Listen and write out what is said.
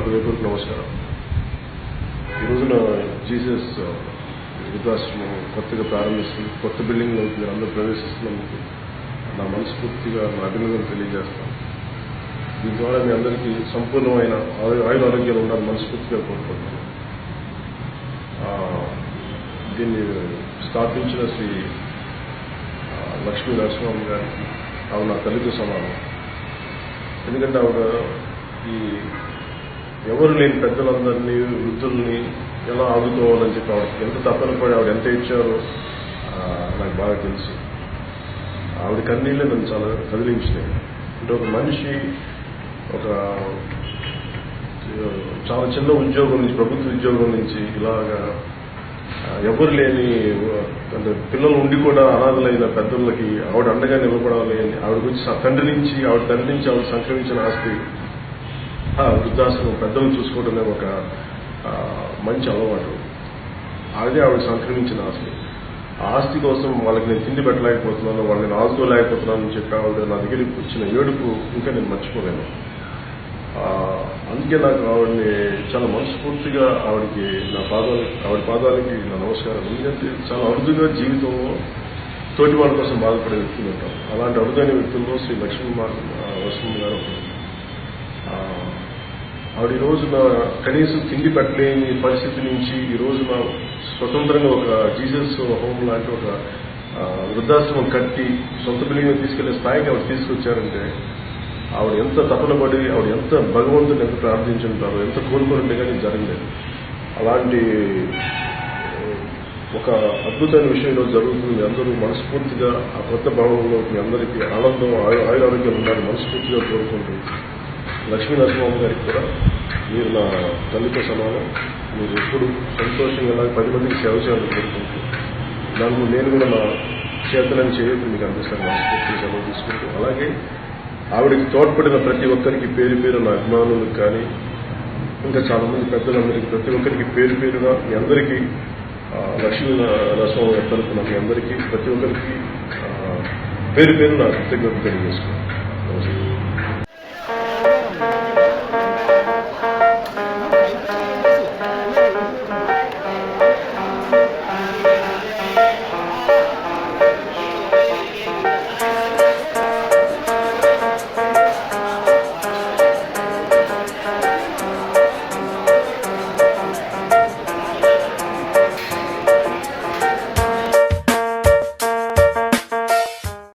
హృదయపూర్వక నమస్కారం. ఈ రోజున జీసస్ వృద్ధాశ్రమం కొత్తగా ప్రారంభిస్తుంది, కొత్త బిల్డింగ్లో మీరు అందరూ ప్రవేశిస్తున్నందుకు నా మనస్ఫూర్తిగా నా అభినందనలు తెలియజేస్తాను. దీని ద్వారా మీ అందరికీ సంపూర్ణమైన ఆరోగ్యాలు ఉండాలని మనస్ఫూర్తిగా కోరుకుంటున్నాను. దీన్ని స్థాపించిన శ్రీ లక్ష్మీ నరసింహమ్మ గారికి ఆవిడ నా తల్లితో సమానం. ఎందుకంటే ఆవిడ ఈ ఎవరు లేని పెద్దలందరినీ, వృద్ధుల్ని ఎలా ఆదుకోవాలని చెప్పి ఆవిడకి ఎంత తప్పన పడి ఆవిడ ఎంత ఇచ్చారో నాకు బాగా తెలుసు. ఆవిడ కన్నీళ్ళే నన్ను చాలా కదిలించినాయి. అంటే ఒక మనిషి ఒక చాలా చిన్న ఉద్యోగం నుంచి, ప్రభుత్వ ఉద్యోగం నుంచి ఇలాగా ఎవరు లేని అంటే పిల్లలు ఉండి కూడా అనాథలైన పెద్దలకి ఆవిడ అండగా నిలబడాలి అని ఆవిడకి వచ్చి తండ్రి నుంచి ఆవిడ సంక్రమించిన ఆస్తి వృద్ధాశ్రమం పెద్దలు చూసుకోవడం ఒక మంచి అలవాటు. అదే ఆవిడ సంక్రమించిన ఆస్తి. ఆ ఆస్తి కోసం వాళ్ళకి నేను తిండి పెట్టలేకపోతున్నాను, వాళ్ళని ఆదుకోలేకపోతున్నాను అని చెప్పి ఆవిడ నా దగ్గరికి వచ్చిన ఏడుపు ఇంకా నేను మర్చిపోలేను. అందుకే నాకు ఆవిడని చాలా మనస్ఫూర్తిగా ఆవిడ పాదాలకి నా నమస్కారం. ఎందుకంటే చాలా అరుదుగా జీవితంలో తోటి వాళ్ళ కోసం బాధపడే వ్యక్తులు ఉంటాం. అలాంటి అరుదైన వ్యక్తుల్లో శ్రీ లక్ష్మీ నరసింహ గారు. ఆవిడ ఈ రోజున కనీసం తిండి పెట్టలేని పరిస్థితి నుంచి ఈ రోజున స్వతంత్రంగా ఒక జీసస్ హోమ్ లాంటి ఒక వృద్ధాశ్రమం కట్టి సొంత బిల్డింగ్ తీసుకెళ్లే స్థాయికి ఆవిడ తీసుకొచ్చారంటే ఆవిడ ఎంత తపనపడి, ఆవిడ ఎంత భగవంతుని ఎంత ప్రార్థించుంటారో, ఎంత కోరుకుంటే కానీ జరగలేదు. అలాంటి ఒక అద్భుతమైన విషయం ఈరోజు జరుగుతుంది. అందరూ మనస్ఫూర్తిగా ఆ కొత్త భవనంలో మీ అందరికీ ఆనందం, ఆయురారోగ్యం ఉండాలని మనస్ఫూర్తిగా కోరుకుంటూ, లక్ష్మీ నరసింహమ్మ గారికి కూడా మీరు నా తల్లితో సమానం. మీరు ఎప్పుడు సంతోషంగా 10 మందికి సేవ చేయాలని కోరుకుంటూ, దాని నేను కూడా నా చేతనని చేయొద్దు మీకు అందిస్తాను మనస్ఫూర్తిగా సెలవు తీసుకుంటూ. అలాగే ఆవిడకి తోడ్పడిన ప్రతి ఒక్కరికి పేరు పేరు నా అభిమానులకు కానీ, ఇంకా చాలా మంది పెద్దలందరికీ ప్రతి ఒక్కరికి పేరు పేరుగా మీ అందరికీ లక్ష్మీ నరసింహ గారి తరఫున మీ అందరికీ ప్రతి ఒక్కరికి పేరు పేరు నా కృతజ్ఞత తెలియజేసుకున్నాను.